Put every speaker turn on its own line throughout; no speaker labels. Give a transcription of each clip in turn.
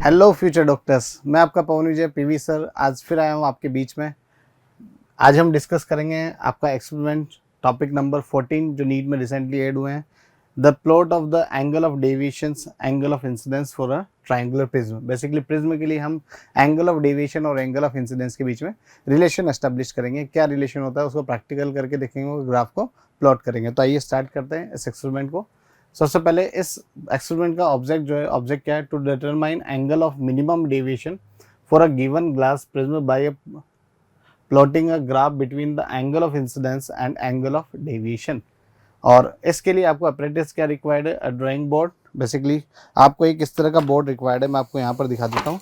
Hello future doctors, मैं आपका पवन विजय PV sir आज फिर आया हूँ आपके बीच में। आज हम डिस्कस करेंगे आपका एक्सपेरिमेंट टॉपिक नंबर 14 जो नीट में रिसेंटली ऐड हुए हैं। The plot of the angle of deviations angle of incidence for a triangular prism. Basically prism के लिए हम एंगल ऑफ डेविएशन और एंगल ऑफ इंसिडेंस के बीच में रिलेशन एस्टेब्लिश करेंगे। क्या रिलेशन होता है उसको प्रैक्टिकल करके देखेंगे और ग्राफ को प्लॉट करेंगे। तो आइए स्टार्ट करते हैं इस एक्सपेरिमेंट को। सबसे पहले इस एक्सपेरिमेंट का ऑब्जेक्ट जो है, ऑब्जेक्ट क्या है? To determine angle of minimum deviation for a given glass prism by plotting a graph between the angle of incidence and angle of deviation. और इसके लिए आपको अप्रेंटिस क्या रिक्वायर्ड है? अ ड्राइंग बोर्ड। बेसिकली आपको एक इस तरह का बोर्ड रिक्वायर्ड है, मैं आपको यहाँ पर दिखा देता हूँ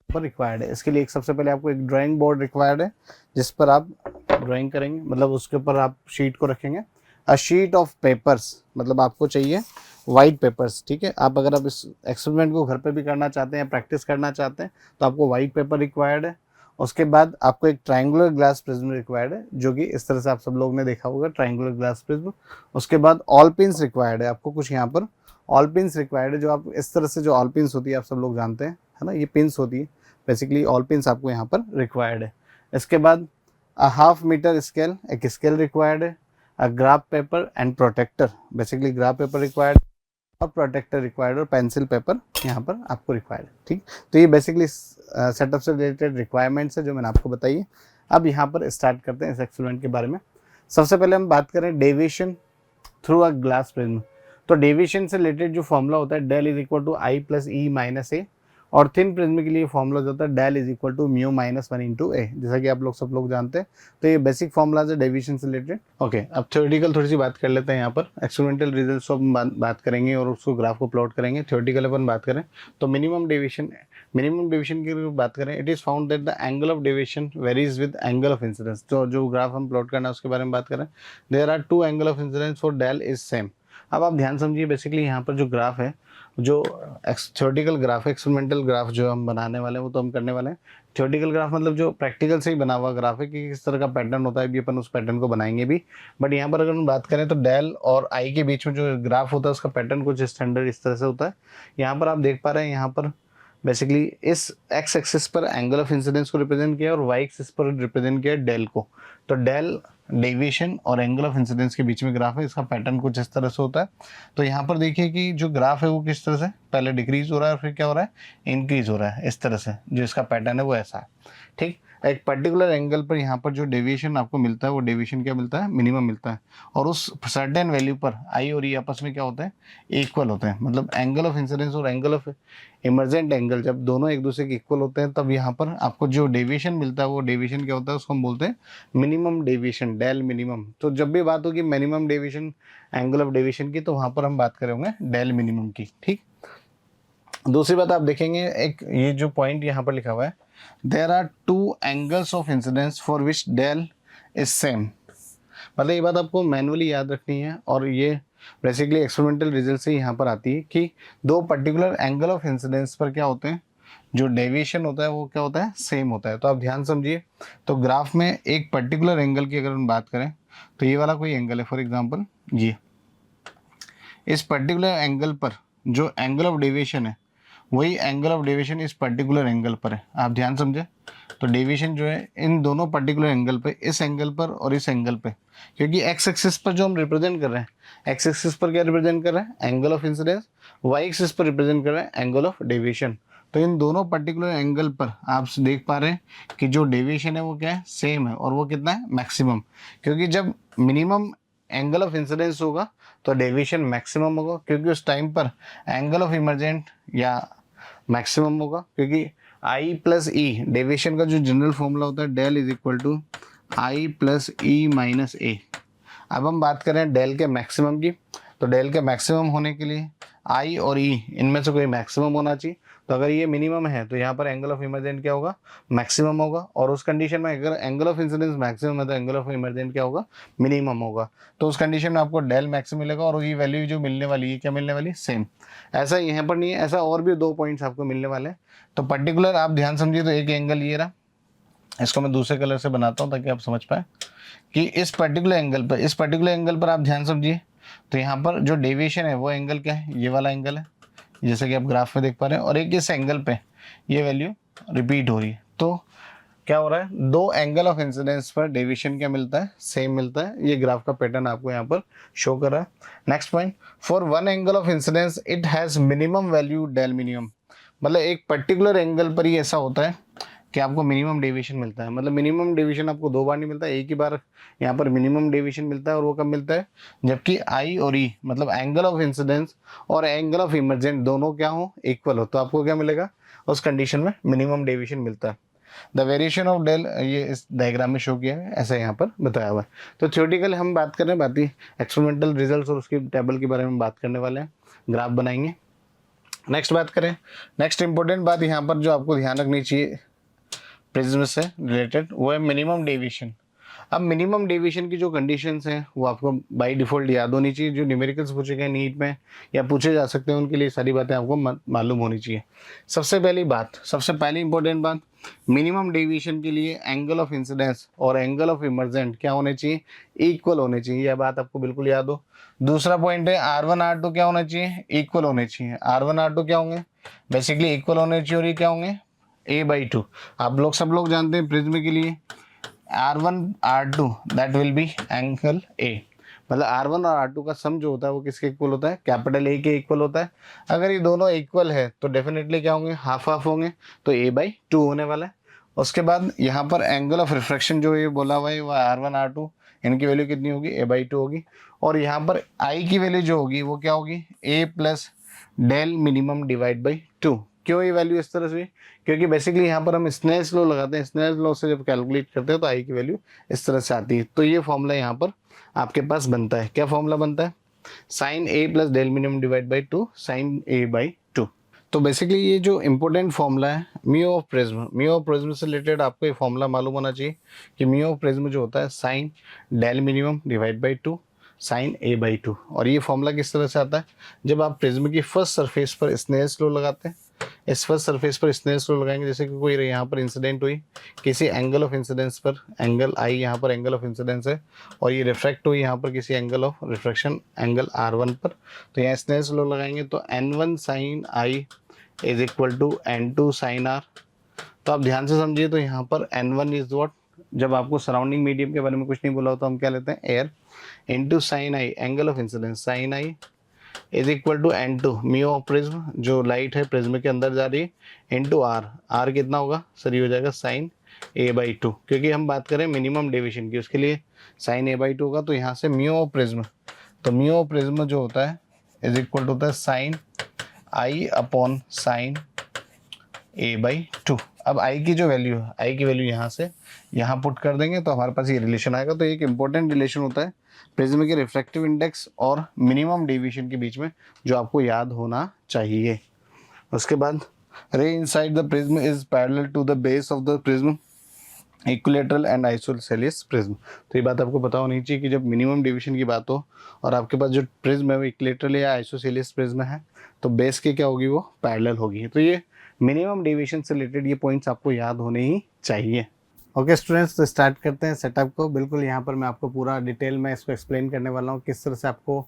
पर रिक्वायर्ड है। इसके लिए एक सबसे पहले आपको एक ड्राइंग बोर्ड रिक्वायर्ड है जिस पर आप ड्राइंग करेंगे, मतलब उसके ऊपर आप शीट को रखेंगे। अ शीट ऑफ पेपर्स, मतलब आपको चाहिए वाइट पेपर्स। ठीक है, आप अगर आप इस एक्सपेरिमेंट को घर पे भी करना चाहते हैं, प्रैक्टिस करना चाहते हैं, तो आपको वाइट पेपर रिक्वायर्ड है। उसके बाद आपको एक ट्राइंगुलर ग्लास प्रिज्म रिक्वायर्ड है, जो कि इस तरह से आप सब लोग ने देखा होगा, ट्राइंगुलर ग्लास प्रिज्म। उसके बाद ऑल पिन्स रिक्वायर्ड है, आपको कुछ यहाँ पर ऑल पिन्स रिक्वायर्ड है, जो आप इस तरह से जो ऑल पिन्स होती है आप सब लोग जानते हैं, है ना, ये पिन्स होती है। बेसिकली ऑल पिन्स आपको यहाँ पर रिक्वायर्ड है। इसके बाद अ हाफ मीटर स्केल, एक स्केल रिक्वायर्ड है। A graph paper and protractor, basically graph paper required और प्रोटेक्टर रिक्वायर्ड, और पेंसिल पेपर यहाँ पर आपको रिक्वायर्ड है। ठीक, तो ये बेसिकली सेटअप से रिलेटेड रिक्वायरमेंट्स है जो मैंने आपको बताई है। अब यहाँ पर स्टार्ट करते हैं इस एक्सपेरिमेंट के बारे में। सबसे पहले हम बात करें deviation through a glass prism. तो डेविएशन से रिलेटेड जो फॉर्मूला होता है, del is equal to i plus e minus A. और थिन प्रिज्म के लिए फॉर्मूला होता है del is equal to mu minus one into A, जैसा कि आप लोग सब लोग जानते हैं। तो ये बेसिक फॉर्मूलाज है डेविएशन से रिलेटेड। ओके, अब थ्योरेटिकल थोड़ी सी बात कर लेते हैं। यहाँ पर एक्सपेरिमेंटल रिजल्ट्स को हम बात करेंगे और उसको ग्राफ को प्लॉट करेंगे। थ्योरेटिकल अपन बात करें तो मिनिमम डेविएशन की बात करें, it is found that the angle of deviation varies with angle of incidence. तो जो ग्राफ हम प्लॉट करना है उसके बारे में बात करें, there are two angle of incidence for del is same. अब आप ध्यान समझिए, बेसिकली यहाँ पर जो ग्राफ है, जो थ्योरेटिकल ग्राफ है, एक्सपेरिमेंटल ग्राफ जो हम बनाने वाले हैं वो तो हम करने वाले हैं। थ्योरेटिकल ग्राफ मतलब जो प्रैक्टिकल से ही बना हुआ ग्राफ है कि किस तरह का पैटर्न होता है, भी अपन उस पैटर्न को बनाएंगे भी। बट यहाँ पर अगर हम बात करें तो डेल और आई के बीच में जो ग्राफ होता है उसका पैटर्न कुछ स्टैंडर्ड इस तरह से होता है। यहाँ पर आप देख पा रहे हैं, यहाँ पर बेसिकली इस एक्स एक्सिस पर एंगल ऑफ इंसिडेंस को रिप्रेजेंट किया और वाई एक्सिस पर रिप्रेजेंट किया डेल को। तो डेल डेविएशन और एंगल ऑफ इंसिडेंस के बीच में ग्राफ है, इसका पैटर्न कुछ इस तरह से होता है। तो यहाँ पर देखिए कि जो ग्राफ है वो किस तरह से पहले डिक्रीज हो रहा है और फिर क्या हो रहा है, इंक्रीज हो रहा है। इस तरह से जो इसका पैटर्न है वो ऐसा है। ठीक, एक पर्टिकुलर एंगल पर यहाँ पर जो डेविएशन आपको मिलता है वो डेविएशन क्या मिलता है, मिनिमम मिलता है। और उस सर्टेन वैल्यू पर आई और ई आपस में क्या होते हैं, इक्वल होते हैं। मतलब एंगल ऑफ इंसिडेंस और एंगल ऑफ इमर्जेंट एंगल जब दोनों एक दूसरे के इक्वल होते हैं, तब यहाँ पर आपको जो डेविएशन मिलता है वो डेविएशन क्या होता है, उसको हम बोलते हैं मिनिमम डेविएशन, डेल मिनिमम। तो जब भी बात होगी minimum deviation angle of deviation की, तो वहां पर हम बात करेंगे डेल मिनिमम की। ठीक, दूसरी बात आप देखेंगे, एक ये जो पॉइंट यहाँ पर लिखा हुआ है, there are two angles of incidence for which del is same. मतलब ये बात आपको मैनुअली याद रखनी है, और ये बेसिकली एक्सपेरिमेंटल रिजल्ट से यहाँ पर आती है कि दो पर्टिकुलर एंगल ऑफ इंसिडेंस पर क्या होते हैं, जो डेविएशन होता है वो क्या होता है, सेम होता है। तो आप ध्यान समझिए, तो ग्राफ में एक पर्टिकुलर एंगल की अगर हम बात करें तो ये वाला कोई एंगल है, फॉर एग्जांपल ये, इस पर्टिकुलर एंगल पर जो एंगल ऑफ डेविएशन है वही एंगल ऑफ डेविएशन इस पर्टिकुलर एंगल पर है। आप ध्यान समझे, तो डेविएशन जो है इन दोनों पर्टिकुलर एंगल पे, इस एंगल पर और इस एंगल पे, क्योंकि एक्स एक्सिस पर जो हम रिप्रेजेंट कर रहे हैं, एक्स एक्सिस पर क्या रिप्रेजेंट कर रहे हैं, angle of incidence, Y axis पर रिप्रेजेंट कर रहे हैं एंगल ऑफ डेविएशन। तो इन दोनों पर्टिकुलर एंगल पर आप देख पा रहे हैं कि जो डेविएशन है वो क्या है, सेम है, और वो कितना है, मैक्सिमम। क्योंकि जब मिनिमम एंगल ऑफ इंसिडेंस होगा तो डेविएशन मैक्सिमम होगा, क्योंकि उस टाइम पर एंगल ऑफ इमर्जेंट या मैक्सिमम होगा, क्योंकि आई प्लस ई, डेविएशन का जो जनरल फॉर्मूला होता है del is equal to i plus e minus A. अब हम बात करें डेल के मैक्सिमम की, तो डेल के मैक्सिमम होने के लिए आई और ई इनमें से कोई मैक्सिमम होना चाहिए। तो अगर ये मिनिमम है तो यहाँ पर एंगल ऑफ इमर्जेंट क्या होगा, मैक्सिमम होगा। और उस कंडीशन में अगर एंगल ऑफ इंसिडेंस मैक्सिमम है तो एंगल ऑफ इमर्जेंट क्या होगा, मिनिमम होगा। तो उस कंडीशन में आपको डेल मैक्सिमम मिलेगा, और ये वैल्यू जो मिलने वाली है क्या मिलने वाली, सेम। ऐसा यहाँ पर नहीं है, ऐसा और भी दो पॉइंट्स आपको मिलने वाले हैं। तो पर्टिकुलर आप ध्यान समझिए, तो एक एंगल ये रहा, इसको मैं दूसरे कलर से बनाता हूँ ताकि आप समझ पाए कि इस पर्टिकुलर एंगल पर आप ध्यान समझिए, तो यहाँ पर जो डेविएशन है वो एंगल क्या है, ये वाला एंगल है, जैसे कि आप ग्राफ में देख पा रहे हैं, और एक इस एंगल पे ये वैल्यू रिपीट हो रही है। तो क्या हो रहा है, दो एंगल ऑफ इंसिडेंस पर डेविएशन क्या मिलता है, सेम मिलता है। ये ग्राफ का पैटर्न आपको यहाँ पर शो कर रहा है। Next point, for one angle of incidence it has minimum value del minimum, मतलब एक पर्टिकुलर एंगल पर ही ऐसा होता है कि आपको मिनिमम डेविएशन मिलता है। मतलब मिनिमम डेविएशन आपको दो बार नहीं मिलता, एक ही बार यहाँ पर मिनिमम डेविएशन मिलता है। और वो कब मिलता है, जबकि आई और ई मतलब एंगल ऑफ इंसिडेंस और एंगल ऑफ इमरजेंट दोनों क्या हो, इक्वल हो, तो आपको क्या मिलेगा, उस कंडीशन में मिनिमम डेविएशन मिलता है। द वेरिएशन ऑफ डेल, ये इस डायग्राम में शो किया है, ऐसा यहाँ पर बताया हुआ है। तो थ्योरेटिकल हम बात कर रहे हैं, बाकी एक्सपेरिमेंटल रिजल्ट्स और उसकी टेबल के बारे में बात करने वाले हैं, ग्राफ बनाएंगे। नेक्स्ट बात करें, नेक्स्ट इंपॉर्टेंट बात यहाँ पर जो आपको ध्यान रखनी चाहिए प्रिज्म से रिलेटेड, वो है मिनिमम डेविएशन। अब मिनिमम डेविएशन की जो कंडीशंस हैं वो आपको बाय डिफॉल्ट याद होनी चाहिए। जो न्यूमेरिकल्स पूछे गए नीट में या पूछे जा सकते हैं, उनके लिए सारी बातें आपको मालूम होनी चाहिए। सबसे पहली बात, सबसे पहली इंपॉर्टेंट बात, मिनिमम डेविएशन के लिए एंगल ऑफ इंसिडेंस और एंगल ऑफ इमरजेंट क्या होने चाहिए, इक्वल होने चाहिए। यह बात आपको बिल्कुल याद हो। दूसरा पॉइंट है R1 R2 क्या होना चाहिए, इक्वल होने चाहिए। R1 R2 क्या होंगे, बेसिकली इक्वल होने चाहिए, और ये क्या होंगे, a/2। आप लोग सब लोग जानते हैं प्रिज्म के लिए R1 R2 that will B angle A, मतलब R1 और R2 का सम जो होता है वो किसके इक्वल होता है, कैपिटल A के इक्वल होता है। अगर ये दोनों इक्वल है तो डेफिनेटली क्या होंगे, हाफ हाफ होंगे, तो a/2 होने वाला है। उसके बाद यहाँ पर एंगल ऑफ रिफ्रैक्शन जो ये बोला हुआ है वो R1 R2, इनकी वैल्यू कितनी होगी, a/2 होगी। और यहाँ पर I की वैल्यू जो होगी वो क्या होगी, a plus del minimum divide by 2। क्यों ये वैल्यू इस तरह से हुई, क्योंकि बेसिकली यहाँ पर हम स्नेल्स लॉ लगाते हैं, स्नेल्स लॉ से जब कैलकुलेट करते हैं तो आई की वैल्यू इस तरह से आती है। तो ये फॉर्मूला यहाँ पर आपके पास बनता है। क्या फॉर्मूला बनता है, sine A plus del minimum divide by 2 sine a/2। तो बेसिकली ये जो इंपॉर्टेंट फॉर्मूला है mu of prism, mu of prism से रिलेटेड आपको ये फॉर्मूला मालूम होना चाहिए कि म्यू ऑफ प्रिज्म जो होता है sine del minimum divide by 2 sine a/2। और ये फॉर्मूला किस तरह से आता है, जब आप प्रिज्म की फर्स्ट सरफेस पर स्नेल्स लॉ लगाते हैं, इस फर्स्ट सरफेस पर स्नेल्स लॉ लगाएंगे, जैसे कि कोई यहाँ पर इंसिडेंट हुई किसी एंगल ऑफ इंसिडेंस पर, एंगल आई यहाँ पर एंगल ऑफ इंसिडेंस है, और ये रिफ्रैक्ट हुई यहाँ पर किसी angle of refraction angle R1 पर, तो यहाँ स्नेल्स लॉ लगाएंगे तो N1 sine I is equal to N2 sine R। तो आप ध्यान से समझिए, तो यहाँ पर N1 इज व्हाट, जब आपको सराउंडिंग मीडियम के बारे में कुछ नहीं बोला होता हम क्या लेते हैं, air, into sine I angle of incidence sine I is equal to N2 mu of prism, जो लाइट है प्रिज्म के अंदर जा रही है, इनटू R। R कितना होगा सर, ये हो जाएगा साइन a/2, क्योंकि हम बात करें मिनिमम डेविएशन की, उसके लिए साइन a/2 होगा। तो यहाँ से म्यू ऑफ प्रिज्म, तो म्यू ऑफ प्रिज्म जो होता है इज इक्वल टू होता है साइन आई अपॉन साइन a/2। अब आई की जो वैल्यू है, आई की वैल्यू यहाँ से यहाँ पुट कर देंगे तो हमारे पास ये रिलेशन आएगा। तो एक इंपॉर्टेंट रिलेशन होता है प्रिज्म के रिफ्रैक्टिव इंडेक्स और मिनिमम डेविएशन के बीच में, जो आपको याद होना चाहिए। उसके बाद ray inside the prism is parallel to the base of the prism equilateral and isosceles prism. तो ये बात आपको पता होनी चाहिए कि जब मिनिमम डेविएशन की बात हो और आपके पास जो प्रिज्म है वो इक्विलेटरल या आइसोसेलेस प्रिज्म है, तो बेस की क्या होगी, वो पैरेलल होगी। तो ये मिनिमम डेविएशन से रिलेटेड ये पॉइंट्स आपको याद होने ही चाहिए। ओके स्टूडेंट्स, तो स्टार्ट करते हैं सेटअप को। बिल्कुल यहाँ पर मैं आपको पूरा डिटेल में इसको एक्सप्लेन करने वाला हूँ, किस तरह से आपको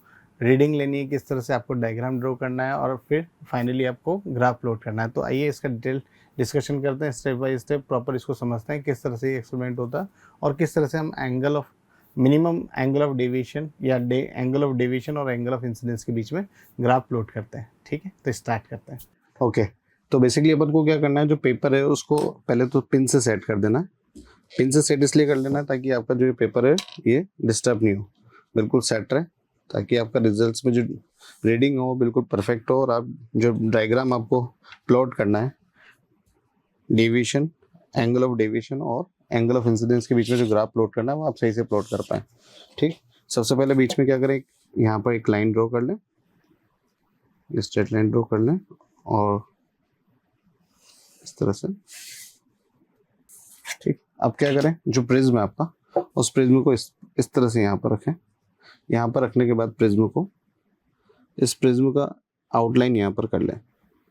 रीडिंग लेनी है, किस तरह से आपको डायग्राम ड्रॉ करना है, और फिर फाइनली आपको ग्राफ लोड करना है। तो आइए इसका डिटेल डिस्कशन करते हैं, स्टेप बाय स्टेप प्रॉपर इसको समझते हैं किस तरह से ये एक्सपेरिमेंट होता है और किस तरह से हम angle of minimum angle of deviation या एंगल ऑफ डेविएशन और एंगल ऑफ इंसिडेंस के बीच में ग्राफ प्लॉट करते हैं। ठीक है, तो स्टार्ट करते हैं। ओके, तो बेसिकली अपन को क्या करना है, जो पेपर है उसको पहले तो पिन से सेट कर देना है। पिन से सेट इसलिए कर लेना ताकि आपका जो पेपर है ये डिस्टर्ब नहीं हो, बिल्कुल सेट रहे, ताकि आपका रिजल्ट्स में जो रीडिंग हो बिल्कुल परफेक्ट हो, और आप जो डायग्राम आपको प्लॉट करना है डेविएशन, एंगल ऑफ डेविएशन और एंगल ऑफ इंसिडेंस के बीच में जो ग्राफ प्लॉट करना है वो आप सही से प्लॉट कर पाए। ठीक, सबसे पहले बीच में क्या करें, यहाँ पर एक लाइन ड्रॉ कर लें, स्ट्रेट लाइन ड्रॉ कर लें, और इस तरह से। ठीक, अब क्या करें, जो प्रिज्म है आपका उस प्रिज्म को इस तरह से यहाँ पर रखें। यहाँ पर रखने के बाद प्रिज्म को, इस प्रिज्म का आउटलाइन यहाँ पर कर लें,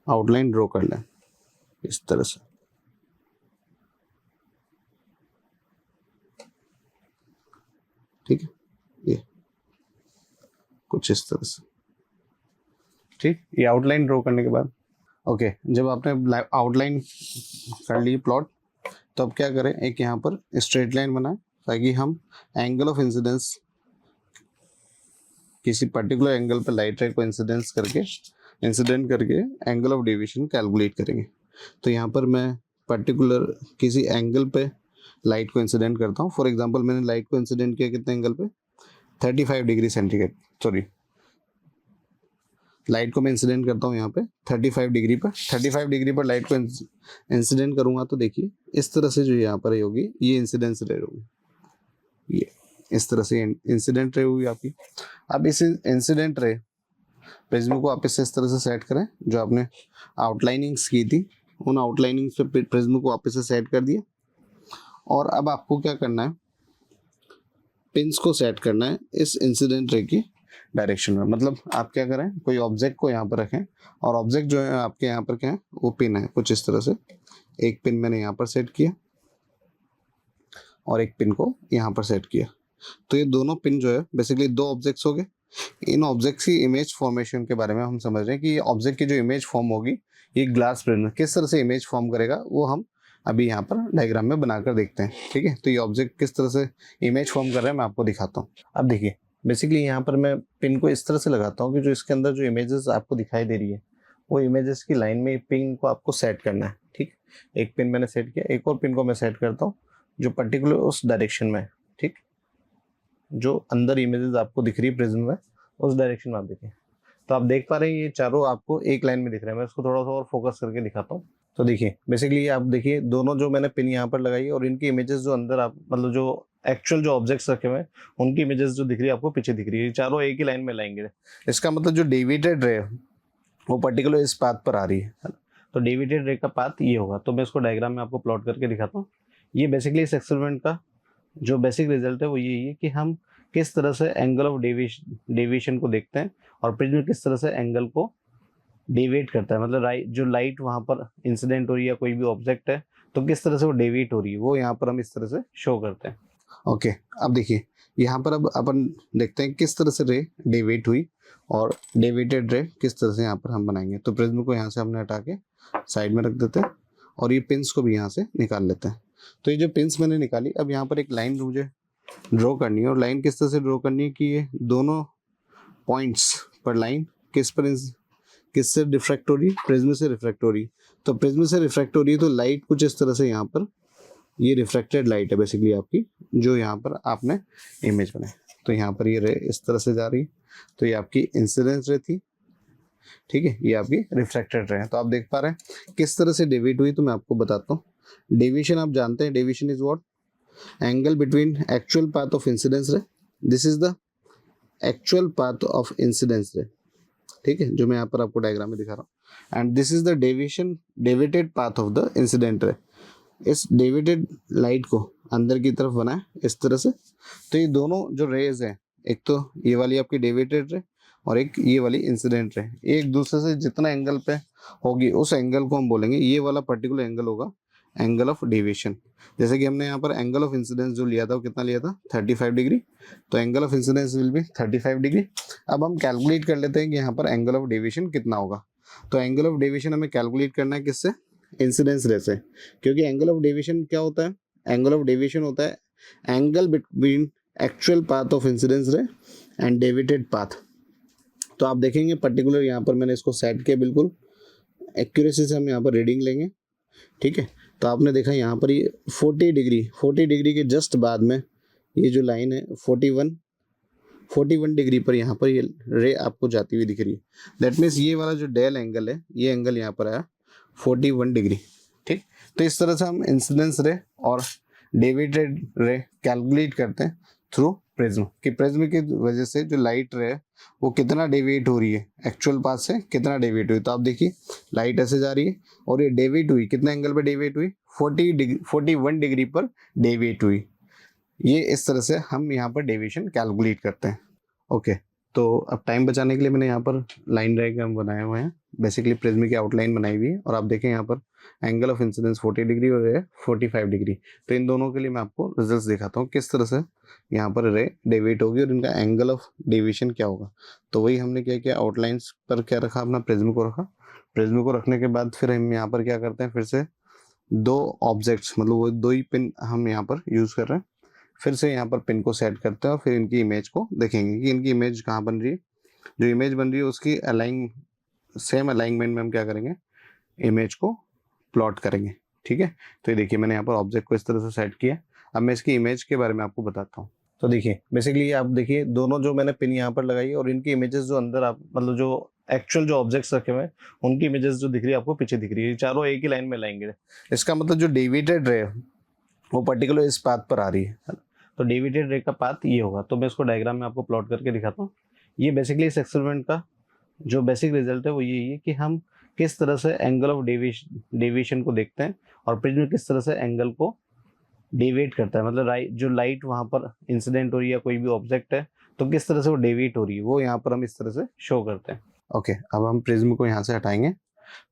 आउटलाइन ड्रॉ कर लें इस तरह से। ठीक है, ये कुछ इस तरह से। ठीक, ये आउटलाइन ड्रॉ करने के बाद ओके, जब आपने आउटलाइन कर ली प्लॉट, तो अब क्या करें, एक यहाँ पर स्ट्रेट लाइन बनाएं ताकि हम एंगल ऑफ इंसिडेंस, किसी पर्टिकुलर एंगल पर लाइट रे को इंसिडेंट करके एंगल ऑफ डेविएशन कैलकुलेट करेंगे। तो यहाँ पर मैं पर्टिकुलर किसी एंगल पे लाइट को इंसिडेंट करता हूँ। फॉर एग्जांपल मैंने लाइट को इंसिडेंट किया कितने एंगल पे, 35 डिग्री सेंटीग्रेड, सॉरी, लाइट को मैं इंसिडेंट करता हूँ यहाँ पे 35 डिग्री पर। 35 डिग्री पर लाइट को इंसिडेंट करूँगा तो देखिए इस तरह से जो यहाँ पर होगी, ये इंसिडेंस रे होगी, ये इस तरह से इंसिडेंट रे होगी आपकी। अब इस इंसिडेंट रे प्रिज्म को आप इस तरह से सेट करें, जो आपने आउटलाइनिंग्स की थी उन आउटलाइनिंग्स पे प्रिज्म को वापस से सेट कर दिया। और अब आपको क्या करना है, पिंस को सेट करना है इस इंसिडेंट रे की डायरेक्शन में। मतलब आप क्या करें, कोई ऑब्जेक्ट को यहाँ पर रखें और ऑब्जेक्ट जो है आपके यहाँ पर क्या है, वो पिन है कुछ इस तरह से। एक पिन मैंने यहाँ पर सेट किया और एक पिन को यहाँ पर सेट किया। तो ये दोनों पिन जो है बेसिकली दो ऑब्जेक्ट्स हो गए। इन ऑब्जेक्ट्स की इमेज फॉर्मेशन के बारे में हम समझ रहे हैं कि ये ऑब्जेक्ट की जो इमेज फॉर्म होगी, ये ग्लास प्रिज्म किस तरह से इमेज फॉर्म करेगा, वो हम अभी यहाँ पर डायग्राम में बनाकर देखते हैं। ठीक है, तो ये ऑब्जेक्ट किस तरह से इमेज फॉर्म कर रहा है मैं आपको दिखाता हूँ। अब देखिए, बेसिकली यहाँ पर मैं पिन को इस तरह से लगाता हूँ कि जो इसके अंदर जो इमेजेस आपको दिखाई दे रही है, वो इमेजेस की लाइन में पिन को आपको सेट करना है। ठीक, एक पिन मैंने सेट किया, एक और पिन को मैं सेट करता हूँ जो पर्टिकुलर उस डायरेक्शन में है। ठीक, जो अंदर इमेजेस आपको दिख रही है प्रिज्म में, उस डायरेक्शन में आप देखिए। तो आप देख पा रहे हैं ये चारों आपको एक लाइन में दिख रहे हैं। मैं इसको थोड़ा सा और फोकस करके दिखाता हूँ। तो देखिए बेसिकली आप देखिए दोनों जो मैंने पिन यहाँ पर लगाई है और इनकी इमेजेस जो अंदर आप मतलब जो एक्चुअल जो ऑब्जेक्ट्स रखे हुए हैं उनकी इमेजेस जो दिख रही है आपको पीछे दिख रही है, ये चारों एक ही लाइन में लाएंगे। इसका मतलब जो डेविएटेड रे वो पर्टिकुलर इस पाथ पर आ रही है। तो डेविएटेड रे का पाथ ये होगा। तो मैं इसको डायग्राम में आपको प्लॉट करके दिखाता हूँ। ये बेसिकली इस एक्सपेरिमेंट का जो बेसिक रिजल्ट है वो यही है कि हम किस तरह से एंगल ऑफ डेविएशन को देखते हैं और प्रिज्म किस तरह से एंगल को डेविएट करता है। मतलब जो लाइट वहाँ पर इंसिडेंट हो रही है, कोई भी ऑब्जेक्ट है, तो किस तरह से वो डेविएट हो रही है, वो यहाँ पर हम इस तरह से शो करते हैं। ओके, अब देखिए यहाँ पर अब अपन देखते हैं किस तरह से रे डेविएट हुई और डेविएटेड रे किस तरह से यहाँ पर हम बनाएंगे। तो प्रिज्म को यहाँ से हमने हटा के साइड में रख देते हैं और ये पिंस को भी यहाँ से निकाल लेते हैं। तो ये जो पिंस मैंने निकाली, अब यहाँ पर एक लाइन मुझे ड्रॉ करनी है। और लाइन किस तरह से ड्रॉ करनी है कि ये दोनों पॉइंट्स पर लाइन किससे रिफ्रैक्ट हो रही है, प्रिज्म से रिफ्रैक्ट हो रही है। तो प्रिज्म से रिफ्रैक्ट हो रही है तो लाइट कुछ इस तरह से यहाँ पर, ये रिफ्रैक्टेड लाइट है बेसिकली आपकी, जो यहाँ पर आपने इमेज बनाई। तो यहाँ पर ये रे इस तरह से जा रही है, तो ये आपकी इंसिडेंस रे थी। ठीक है, ये आपकी रिफ्रैक्टेड रे है। तो आप देख पा रहे हैं किस तरह से डेविएट हुई। तो मैं आपको बताता हूँ, डेविएशन आप जानते हैं, deviation is what, angle between actual path of incidence रे, this is the actual path of incidence रे। ठीक है, जो मैं यहाँ पर आपको डायग्राम में दिखा रहा हूँ। And this is the deviated path of the incident ray. इस डेविएटेड लाइट को अंदर की तरफ बनाए इस तरह से। तो ये दोनों जो रेज हैं, एक तो ये वाली आपकी डेविएटेड रे और एक ये वाली इंसिडेंट रे, एक दूसरे से जितना एंगल पे होगी उस एंगल को हम बोलेंगे, ये वाला पर्टिकुलर एंगल होगा एंगल ऑफ डेविएशन। जैसे कि हमने यहाँ पर एंगल ऑफ इंसिडेंस जो लिया था वो कितना लिया था, 35 डिग्री। तो angle of incidence will be 35 degree. अब हम कैलकुलेट कर लेते हैं कि यहाँ पर एंगल ऑफ डेविएशन कितना होगा। तो एंगल ऑफ डेविएशन हमें कैलकुलेट करना है किससे, इंसिडेंस रे से। क्योंकि एंगल ऑफ डेविएशन क्या होता है, एंगल ऑफ डेविएशन होता है angle between actual path of incidence रे एंड डेविएटेड पाथ। तो आप देखेंगे पर्टिकुलर यहाँ पर मैंने इसको सेट किया, बिल्कुल एक्यूरेसी से हम यहाँ पर रीडिंग लेंगे। ठीक है, तो आपने देखा यहाँ पर ये 40 डिग्री के जस्ट बाद में ये जो लाइन है 41 डिग्री पर यहाँ पर ये रे आपको जाती हुई दिख रही है। दैट मीन्स ये वाला जो डेल एंगल है, ये एंगल यहाँ पर आया 41 डिग्री। ठीक, तो इस तरह से हम इंसिडेंस रे और डेविएटेड रे कैलकुलेट करते हैं थ्रू प्रिज्म, कि प्रिज्म की वजह से जो लाइट रे है वो कितना डेविएट हो रही है, एक्चुअल पाथ से कितना डेविएट हुई। तो आप देखिए लाइट ऐसे जा रही है और ये डेविएट हुई कितने एंगल पे डेविएट हुई, 41 डिग्री पर डेविएट हुई। ये इस तरह से हम यहाँ पर डेविएशन कैलकुलेट करते हैं। ओके, तो अब टाइम बचाने के लिए मैंने यहाँ पर लाइन डायग्राम बनाए हुए हैं बेसिकली प्रिज्म की आउटलाइन बनाई हुई है और आप देखें यहाँ पर एंगल ऑफ इंसिडेंस 40 डिग्री और रे 45 डिग्री। तो इन दोनों के लिए मैं आपको रिजल्ट्स दिखाता हूँ किस तरह से यहाँ पर रे डेविएट होगी और इनका एंगल ऑफ डेविएशन क्या होगा। तो वही हमने क्या किया, आउटलाइंस पर क्या रखा, अपना प्रिज्म को रखा। प्रिज्म को रखने के बाद फिर हम यहाँ पर क्या करते हैं, फिर से दो ऑब्जेक्ट्स, मतलब वो दो ही पिन हम यहाँ पर यूज कर रहे हैं। फिर से यहाँ पर पिन को सेट करते हैं और फिर इनकी इमेज को देखेंगे कि इनकी इमेज कहाँ बन रही है। जो इमेज बन रही है उसकी सेम अलाइनमेंट में हम क्या करेंगे, इमेज को प्लॉट करेंगे। ठीक है, तो ये देखिए मैंने यहाँ पर ऑब्जेक्ट को इस तरह से सेट किया। अब मैं इसकी इमेज के बारे में आपको बताता हूँ। तो देखिए बेसिकली आप देखिए दोनों जो मैंने पिन यहाँ पर लगाई है और इनकी इमेजेस जो अंदर आप मतलब जो एक्चुअल जो ऑब्जेक्ट्स रखे हुए हैं उनकी इमेजेस जो दिख रही है आपको पीछे दिख रही है, चारों एक ही लाइन में लाएंगे। इसका मतलब जो डेविएटेड रे वो पर्टिकुलर इस पाथ पर आ रही है ना? तो डेविएटेड रे का पाथ ये होगा। तो मैं इसको डायग्राम में आपको प्लॉट करके दिखाता हूँ। ये बेसिकली इस एक्सपेरिमेंट का जो बेसिक रिजल्ट है वो यही है कि हम किस तरह से एंगल ऑफ डेविएशन को देखते हैं और प्रिज्म किस तरह से एंगल को डेविएट करता है, मतलब जो लाइट वहां पर इंसिडेंट हो रही है, कोई भी ऑब्जेक्ट है तो किस तरह से वो डेविएट हो रही है, वो यहाँ पर हम इस तरह से शो करते हैं। ओके, अब हम प्रिज्म को यहाँ से हटाएंगे,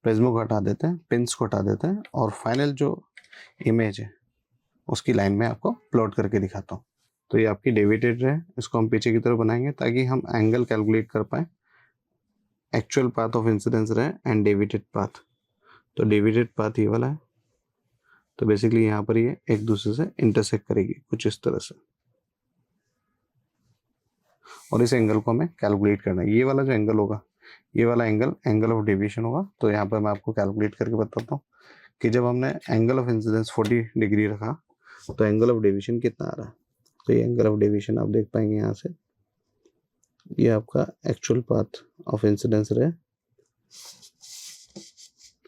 प्रिज्म को हटा देते हैं, पिंस को हटा देते हैं और फाइनल जो इमेज है उसकी लाइन में आपको प्लॉट करके दिखाता हूँ। तो ये आपकी डेविएटेड है, इसको हम पीछे की तरफ बनाएंगे ताकि हम एंगल कैलकुलेट कर पाए, एक्चुअल पाथ ऑफ इंसिडेंस रहे एंड डेविएटेड पाथ। तो डेविएटेड पाथ ये वाला है, तो बेसिकली यहाँ पर ये एक दूसरे से इंटरसेक्ट करेगी कुछ इस तरह से और इस एंगल को हमें कैलकुलेट करना है। ये वाला जो एंगल होगा, ये वाला एंगल ऑफ डेविएशन होगा। तो यहाँ पर मैं आपको कैलकुलेट करके बताता हूँ कि जब हमने एंगल ऑफ इंसिडेंस 40 डिग्री रखा तो एंगल ऑफ डेविएशन कितना आ रहा है। तो ये एंगल ऑफ डेविएशन आप देख पाएंगे यहाँ से, ये आपका एक्चुअल पाथ ऑफ इंसिडेंस रहे,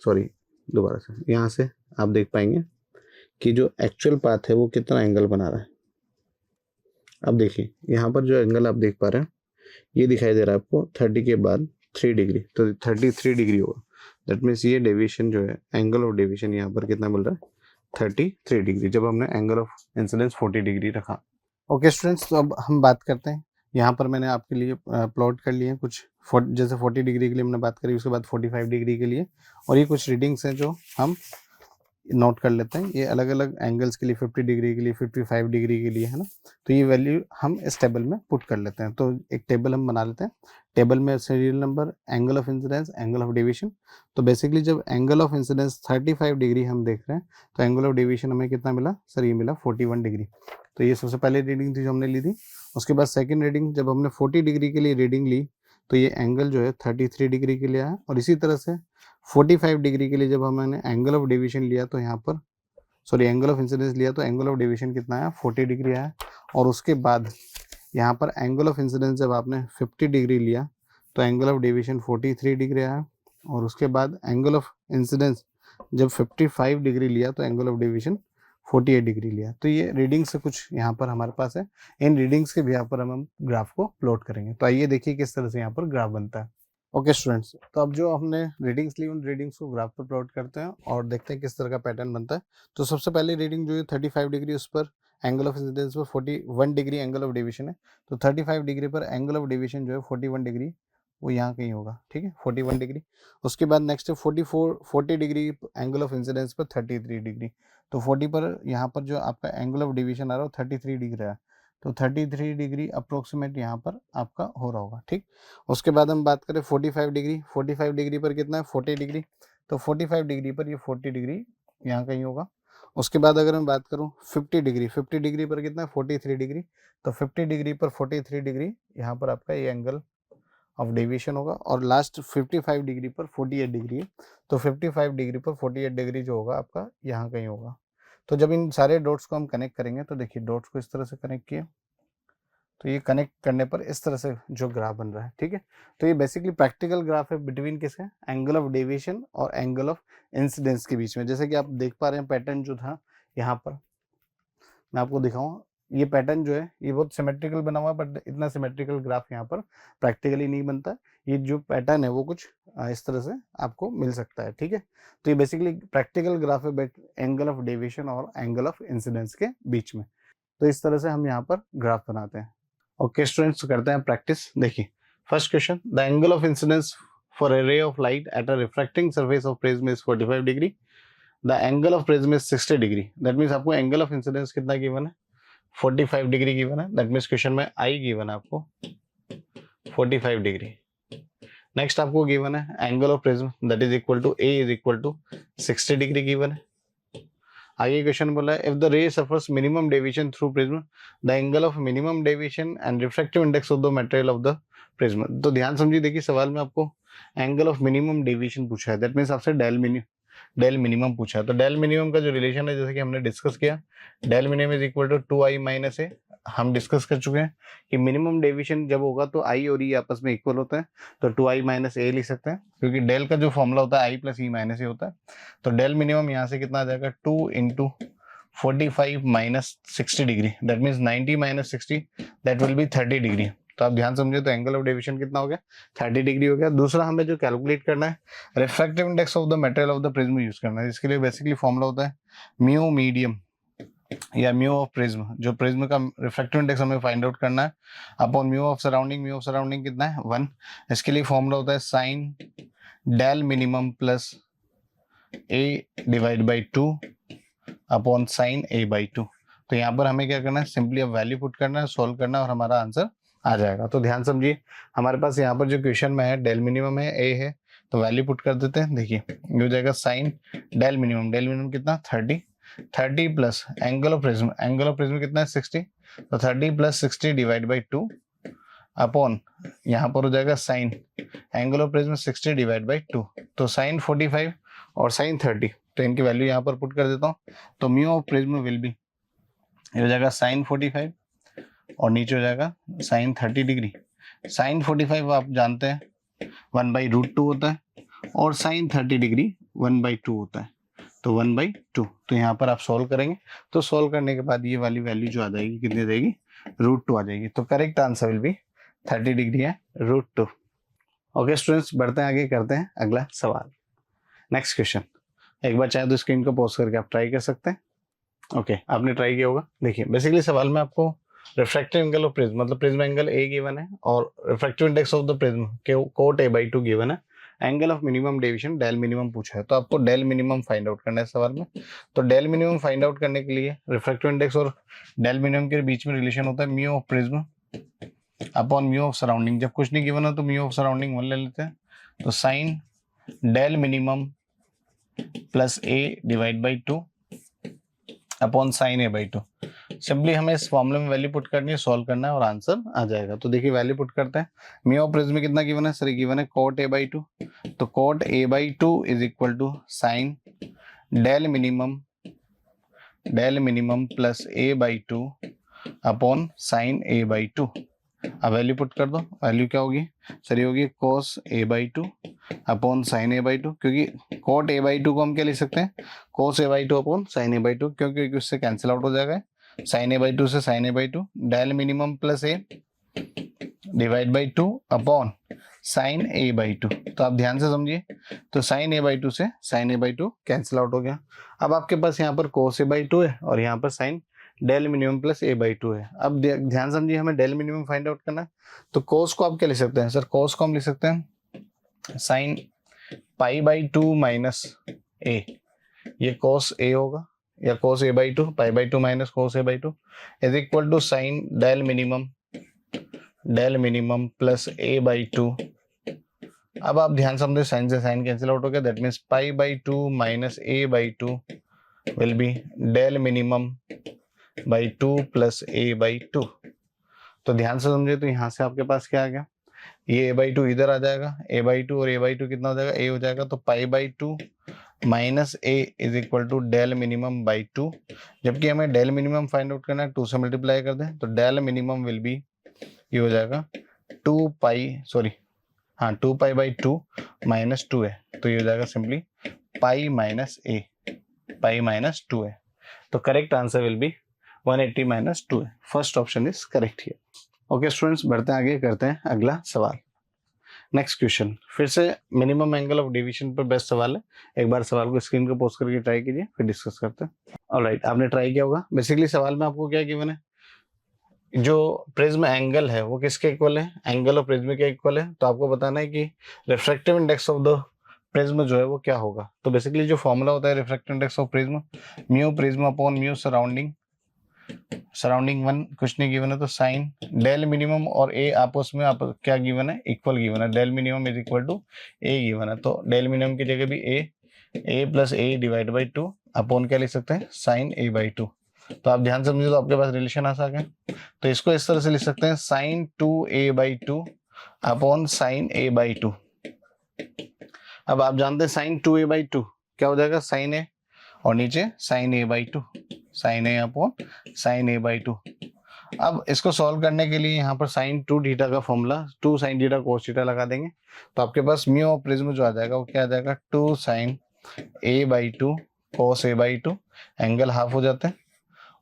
सॉरी दोबारा से, यहाँ से आप देख पाएंगे कि जो एक्चुअल पाथ है वो कितना एंगल बना रहा है। अब देखिए यहाँ पर जो एंगल आप देख पा रहे हैं ये दिखाई दे रहा है आपको 30 के बाद 3 डिग्री, तो 33 डिग्री होगा। दैट मीन्स ये डेविएशन जो है, एंगल ऑफ डेविएशन यहाँ पर कितना मिल रहा है, 33 डिग्री, जब हमने एंगल ऑफ इंसिडेंस 40 डिग्री रखा। ओके स्टूडेंट्स, तो अब हम बात करते हैं, यहाँ पर मैंने आपके लिए प्लॉट कर लिए कुछ जैसे 40 डिग्री के लिए हमने बात करी, उसके बाद 45 डिग्री के लिए, और ये कुछ रीडिंग्स हैं जो हम नोट कर लेते हैं। ये अलग अलग एंगल्स के लिए 50 डिग्री के लिए, 55 डिग्री के लिए, है ना। तो ये वैल्यू हम इस टेबल में पुट कर लेते हैं। तो एक टेबल हम बना लेते हैं, टेबल में serial number, angle of incidence, angle of deviation. तो बेसिकली जब एंगल ऑफ इंसिडेंस 35 डिग्री हम देख रहे हैं तो एंगल ऑफ डेविएशन हमें कितना मिला सर, ये मिला 41 डिग्री। तो ये सबसे पहले रीडिंग थी जो हमने ली थी। उसके बाद सेकेंड रीडिंग जब हमने 40 डिग्री के लिए रीडिंग ली तो ये एंगल जो है 33 डिग्री के लिए आया, और इसी तरह से 45 डिग्री के लिए जब हमने एंगल ऑफ डेविएशन लिया तो यहाँ पर एंगल ऑफ इंसिडेंस लिया तो एंगल ऑफ डेविएशन कितना आया, 40 डिग्री आया। और उसके बाद यहाँ पर एंगल ऑफ इंसिडेंस जब आपने 50 डिग्री लिया तो एंगल ऑफ डेविएशन 43 डिग्री आया। और उसके बाद एंगल ऑफ इंसिडेंस जब 55 डिग्री लिया तो एंगल ऑफ डेविएशन 48 डिग्री लिया। तो ये रीडिंग्स से कुछ यहाँ पर हमारे पास है, इन रीडिंग्स के भी यहाँ पर हम ग्राफ को प्लॉट करेंगे। तो आइए देखिए किस तरह से यहाँ पर ग्राफ बनता है। ओके स्टूडेंट्स, तो अब जो हमने रीडिंग्स ली उन रीडिंग्स को ग्राफ पर प्लॉट करते हैं और देखते हैं किस तरह का पैटर्न बनता है। तो सबसे पहले रीडिंग जो है 35 डिग्री, उस पर एंगल ऑफ इंसिडेंस पर 41 डिग्री एंगल ऑफ डेविएशन है। तो 35 डिग्री पर एंगल ऑफ डेविएशन जो है 41 डिग्री, वो यहाँ कहीं होगा, ठीक है, 41 डिग्री। उसके बाद नेक्स्ट है 40 डिग्री एंगल ऑफ इंसिडेंस पर 33 डिग्री। तो 40 पर यहाँ पर जो आपका एंगल ऑफ डेविएशन आ रहा है वो 33 डिग्री है। तो 33 डिग्री अप्रोक्सीमेट यहाँ पर आपका हो रहा होगा, ठीक। उसके बाद हम बात करें 45 डिग्री, 45 डिग्री पर कितना है, 40 डिग्री। तो 45 डिग्री पर ये 40 डिग्री यहाँ कहीं होगा। उसके बाद अगर मैं बात करूँ 50 डिग्री, 50 डिग्री पर कितना है, 43 डिग्री। तो 50 डिग्री पर 43 डिग्री यहाँ पर आपका ये एंगल ऑफ डेविएशन होगा। और लास्ट 55 डिग्री पर 48 डिग्री है। तो 55 डिग्री पर 48 डिग्री जो होगा आपका यहाँ कहीं होगा। तो जब इन सारे डॉट्स को हम कनेक्ट करेंगे तो देखिए डॉट्स को इस तरह से कनेक्ट किए तो ये कनेक्ट करने पर इस तरह से जो ग्राफ बन रहा है, ठीक है। तो ये बेसिकली प्रैक्टिकल ग्राफ है बिटवीन किसके, एंगल ऑफ डेविएशन और एंगल ऑफ इंसिडेंस के बीच में। जैसे कि आप देख पा रहे हैं पैटर्न जो था यहाँ पर, मैं आपको दिखाऊं, ये पैटर्न जो है ये बहुत सिमेट्रिकल बना हुआ है, बट इतना सिमेट्रिकल ग्राफ यहाँ पर प्रैक्टिकली नहीं बनता। ये जो पैटर्न है वो कुछ इस तरह से आपको मिल सकता है, ठीक है। तो ये बेसिकली प्रैक्टिकल ग्राफ है एंगल ऑफ डेविएशन और एंगल ऑफ इंसिडेंस के बीच में। तो इस तरह से हम यहाँ पर ग्राफ बनाते हैं। ओके स्टूडेंट्स, करते हैं प्रैक्टिस। देखिए first question, the angle of incidence for a ray of light at a refracting surface of prism is 45 degree. The angle of prism is 60 degree. That means आपको angle of incidence कितना given है? 45 degree given है. That means question में I given है आपको 45 degree. Next आपको given है angle of prism that is equal to A is equal to 60 degree given है. आगे क्वेश्चन बोला है if the ray suffers minimum deviation through prism the angle of minimum deviation and refractive index of the material of the prism. तो ध्यान समझिए, देखिए सवाल में आपको एंगल ऑफ मिनिमम डेविएशन पूछा है. दैट मीन्स आपसे डेल मिनिमम पूछा है. तो डेल मिनिमम का जो रिलेशन है जैसे कि हमने डिस्कस किया, del minimum is equal to 2i minus A. हम डिस्कस कर चुके हैं कि मिनिमम डेविएशन जब होगा तो आई और ई आपस में इक्वल होता है, तो 2i माइनस ए लिख सकते हैं क्योंकि डेल का जो फॉर्मूला होता है आई प्लस ई माइनस ए होता है. तो डेल मिनिमम यहाँ से कितना आ जाएगा 2 into 45 minus 60 degree. That means 90 minus 60 that will B 30 degree. तो आप ध्यान समझे, तो एंगल ऑफ डेविएशन कितना हो गया 30 डिग्री हो गया. दूसरा हमें जो कैलकुलेट करना है refractive index of the material of the prism use करना है. इसके लिए बेसिकली फॉर्मूला होता है म्यू मीडियम या म्यू ऑफ प्रिज्म. जो प्रिज्म का रिफ्रैक्टिव इंडेक्स हमें फाइंड आउट करना है upon mu of surrounding. Mu of surrounding कितना है 1. इसके लिए फॉर्मूला होता है sine del minimum plus A divide by 2 upon sine A by 2. तो यहाँ पर हमें क्या करना है, सिंपली अब वैल्यू पुट करना है, सोल्व करना है और हमारा आंसर आ जाएगा. तो ध्यान समझिए, हमारे पास यहाँ पर जो क्वेश्चन में है डेल मिनिमम है ए है, तो वैल्यू पुट कर देते हैं. देखिए ये हो जाएगा साइन डेल मिनिमम कितना 30 प्लस एंगल ऑफ प्रिज्म कितना है 60. तो 30 प्लस 60 डिवाइड बाई 2 अपॉन यहाँ पर हो जाएगा sign angle of prism 60 divide by 2. तो साइन 45 और साइन 30, तो इनकी वैल्यू यहाँ पर पुट कर देता हूँ. तो mu of prism will be, ये हो जाएगा साइन 45 और नीचे हो जाएगा साइन 30 डिग्री. साइन 45 आप जानते हैं 1/√2 होता है और साइन 30 डिग्री 1/2 होता है, तो 1/2. तो यहाँ पर आप सॉल्व करेंगे, तो सॉल्व करने के बाद ये वाली वैल्यू जो आ जाएगी कितनी आ जाएगी √2 आ जाएगी. तो correct answer will be 30 degree है √2. ओके स्टूडेंट्स, बढ़ते हैं आगे, करते हैं अगला सवाल. नेक्स्ट क्वेश्चन, एक बार चाहे तो स्क्रीन को पॉज करके आप ट्राई कर सकते हैं. ओके आपने ट्राई किया होगा. देखिए बेसिकली सवाल में आपको रिफ्रैक्टिव एंगल ऑफ प्रिज्म मतलब प्रिज्म एंगल ए गिवन है और refractive index of the prism cot a/2 given है. Angle of minimum deviation del minimum पूछा है, तो आपको डेल मिनिमम फाइंड आउट करना है सवाल में. तो डेल मिनिमम फाइंड आउट करने के लिए रिफ्रैक्टिव इंडेक्स और डेल मिनिमम के बीच में रिलेशन होता है mu of prism upon mu of surrounding. जब कुछ नहीं गिवन हो तो म्यू ऑफ सराउंडिंग 1 ले लेते हैं. तो sine del minimum plus A divide by 2 upon sine a/2. Simply हमें इस फॉर्मूले में वैल्यू पुट करनी है, सॉल्व करना है और आंसर आ जाएगा. तो देखिए वैल्यू पुट करते हैं. म्यू ऑफ प्रिज्म कितना गिवन है सर, गिवन है cot a/2. तो cot a/2 is equal to sine del minimum plus a/2 upon sine a/2. अब वैल्यू पुट कर दो. वैल्यू क्या होगी सर, ये होगी cos a/2 upon sine a/2. क्योंकि cot a/2 को हम क्या लिख सकते हैं cos a/2 upon sine a/2, क्योंकि उससे कैंसिल आउट हो जाएगा साइन a/2 से sine a/2. Del minimum plus A divide by 2 upon sine a/2. तो आप ध्यान से समझिए, तो साइन a/2 से साइन a/2 कैंसिल आउट हो गया. अब आपके पास यहाँ पर cos a/2 है और यहाँ पर sign del minimum plus a/2 है. अब ध्यान समझिए, हमें डेल मिनिमम फाइंड आउट करना है. तो cos को आप क्या लिख सकते हैं सर, cos को हम लिख सकते हैं साइन π/2 माइनस a. ये cos a होगा या cos a/2, π/2 minus cos a/2 is equal to sine del minimum plus a/2. अब आप ध्यान समझे, साइन से साइन कैंसिल आउट हो गया. That means π/2 minus a/2 will be del minimum by 2 plus a/2. तो ध्यान से समझे, तो यहाँ से आपके पास क्या आ गया, ये a/2 इधर आ जाएगा, a/2 और a/2 कितना हो जाएगा, a हो जाएगा. तो π/2 minus a is equal to del minimum by 2. जबकि हमें डेल मिनिमम फाइंड आउट करना है, 2 से मल्टीप्लाई कर दें. तो डेल मिनिमम विल बी, ये हो जाएगा 2π/2 माइनस 2 है. तो ये हो जाएगा सिंपली पाई माइनस 2 है. तो correct answer will be 180 minus 2 है. First option is correct here. Okay students, बढ़ते हैं आगे, करते हैं अगला सवाल. नेक्स्ट क्वेश्चन फिर से मिनिमम एंगल ऑफ डेविएशन पर बेस्ट सवाल है. एक बार सवाल को स्क्रीन को पोस्ट करके ट्राई कीजिए, फिर डिस्कस करते हैं. ऑलराइट, आपने ट्राई किया होगा. बेसिकली सवाल में आपको क्या गिवन है, जो प्रिज्म एंगल है वो किसके इक्वल है, एंगल ऑफ प्रिज्म के इक्वल है। तो आपको बताना है कि refractive index of the prism जो है वो क्या होगा। तो बेसिकली जो फॉर्मूला होता है refractive index of prism, mu prism upon mu surrounding one, कुछ नहीं गिवन है तो साइन डेल मिनिमम और ए आपस में आप क्या गिवन है, इक्वल गिवन है। Del minimum is equal to A given है, तो डेल मिनिमम की जगह भी A plus A divide by 2 upon क्या लिख सकते हैं, साइन ए बाई 2। तो आप ध्यान समझिए तो आपके पास रिलेशन आ सके, तो इसको इस तरह से लिख सकते हैं sine 2a by 2 upon sine a by 2। अब आप जानते हैं साइन 2a बाई 2 क्या हो जाएगा, साइन ए और नीचे sine a by 2, sine A upon sine a by 2। अब इसको सॉल्व करने के लिए यहाँ पर साइन 2 थीटा का formula 2 sine theta cos theta लगा देंगे, तो आपके पास म्यू ऑफ प्रिज्म जो आ जाएगा वो क्या आ जाएगा, 2 sine a by 2 cos a by 2, angle half हो जाते हैं।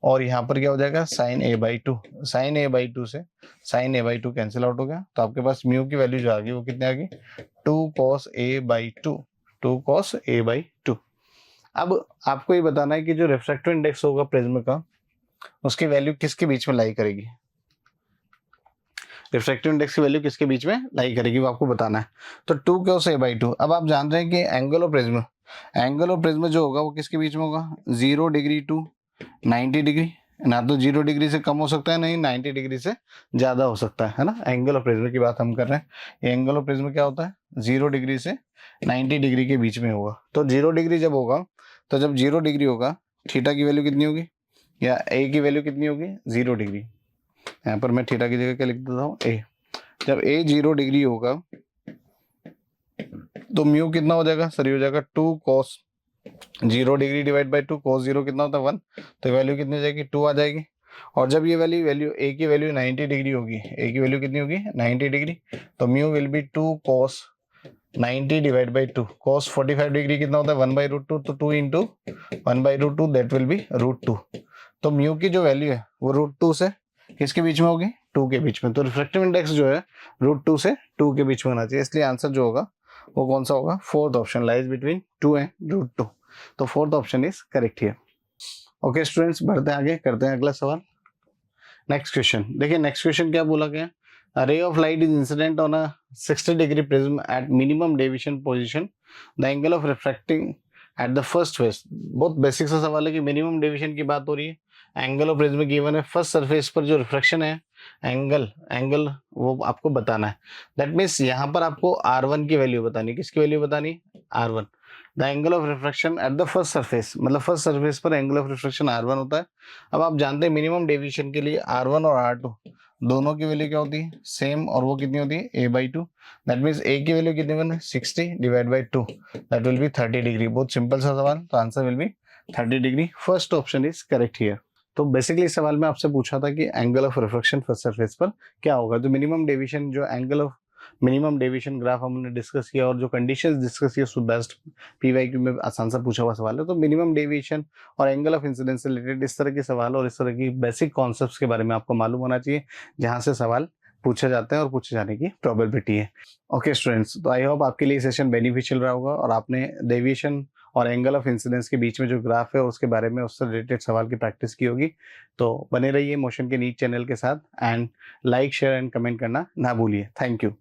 और यहाँ पर क्या हो जाएगा, sine a by 2, sine a by 2 से sine a by 2 cancel out हो गया, तो आपके पास म्यू की वैल्यू जो आ गई वो कितने आ गई, 2 cos a by 2, 2 cos a by 2। अब आपको ये बताना है कि जो रिफ्रैक्टिव इंडेक्स होगा प्रिज्म का उसकी वैल्यू किसके बीच में लाई करेगी, रिफ्रैक्टिव इंडेक्स की वैल्यू किसके बीच में लाई करेगी वो आपको बताना है। तो 2 cos a बाई 2। अब आप जान रहे हैं कि एंगल ऑफ प्रिज्म जो होगा वो किसके बीच में होगा, 0 डिग्री टू 90 डिग्री, ना तो 0 डिग्री से कम हो सकता है नहीं 90 डिग्री से ज्यादा हो सकता है ना। एंगल ऑफ प्रिज्म की बात हम कर रहे हैं, ये एंगल ऑफ प्रिज्म क्या होता है, 0 डिग्री से 90 डिग्री के बीच में होगा। तो 0 डिग्री जब होगा, तो जब 0 डिग्री होगा थीटा की वैल्यू कितनी होगी, या ए की वैल्यू कितनी होगी, 0 डिग्री। यहाँ पर मैं थीटा की जगह क्या लिख देता हूँ, ए। जब ए 0 डिग्री होगा तो म्यू कितना हो जाएगा, सर हो जाएगा 2 cos 0 degree divide by 2, cos 0 कितना होता है 1, तो वैल्यू कितनी हो जाएगी, 2 आ जाएगी। और जब ये वैल्यू ए की वैल्यू 90 डिग्री होगी, ए की वैल्यू कितनी होगी 90 डिग्री, तो mu will be 2 cos 90 divide by 2, cos 45 degree कितना होता है 1 बाई रूट 2, तो 2 into 1 by root 2 that will be root 2। तो म्यू की जो वैल्यू है वो रूट 2 से किसके बीच में होगी, 2 के बीच में। तो रिफ्रैक्टिव इंडेक्स जो है रूट 2 से 2 के बीच में होना चाहिए, इसलिए आंसर जो होगा वो कौन सा होगा, fourth option lies between 2 and root 2। तो fourth option is correct here. Okay students, बढ़ते हैं आगे, करते हैं अगला सवाल। नेक्स्ट क्वेश्चन देखिए, नेक्स्ट क्वेश्चन क्या बोला गया, A ray of light is incident on a 60 degree prism at minimum deviation position. The angle of refracting at the first face। बहुत बेसिक सा सवाल है कि मिनिमम डेविएशन की बात हो रही है, एंगल ऑफ प्रिज्म गिवन है, फर्स्ट सरफेस पर जो रिफ्रैक्शन है एंगल वो आपको बताना है। दैट मीन्स यहाँ पर आपको R1 की वैल्यू बतानी, किसकी वैल्यू बतानी, R1। The angle of refraction at the first surface, मतलब फर्स्ट सरफेस पर एंगल ऑफ रिफ्रैक्शन R1 होता है। अब आप जानते हैं मिनिमम डेविएशन के लिए R1 और R2 दोनों की वैल्यू क्या होती है, सेम, और वो कितनी होती है a by 2। That means a की वैल्यू कितनी बने, 60 divide by 2, that will B 30 degree. बहुत सिंपल सा सवाल, तो answer will be 30 degree. First option is correct here. तो बेसिकली इस सवाल में आपसे पूछा था कि angle of refraction first surface पर क्या होगा। जो मिनिमम डेविएशन, जो angle of minimum deviation graph हमने डिस्कस किया और जो कंडीशंस डिस्कस किया, सो बेस्ट पीवाईक्यू में आसान सा पूछा हुआ सवाल है। तो मिनिमम डेविएशन और एंगल ऑफ इंसिडेंस से रिलेटेड इस तरह के सवाल और इस तरह की बेसिक कॉन्सेप्ट्स के बारे में आपको मालूम होना चाहिए, जहां से सवाल पूछे जाते हैं और पूछे जाने की प्रोबेबिलिटी है। ओके स्टूडेंट्स, तो आई होप आपके लिए सेशन बेनिफिशियल रहा होगा और आपने डेविएशन और एंगल ऑफ इंसिडेंस के बीच में जो ग्राफ है उसके बारे में उससे रिलेटेड सवाल की प्रैक्टिस की होगी। तो बने रहिए मोशन के नीट चैनल के साथ, and like share and comment करना ना भूलिए। Thank you.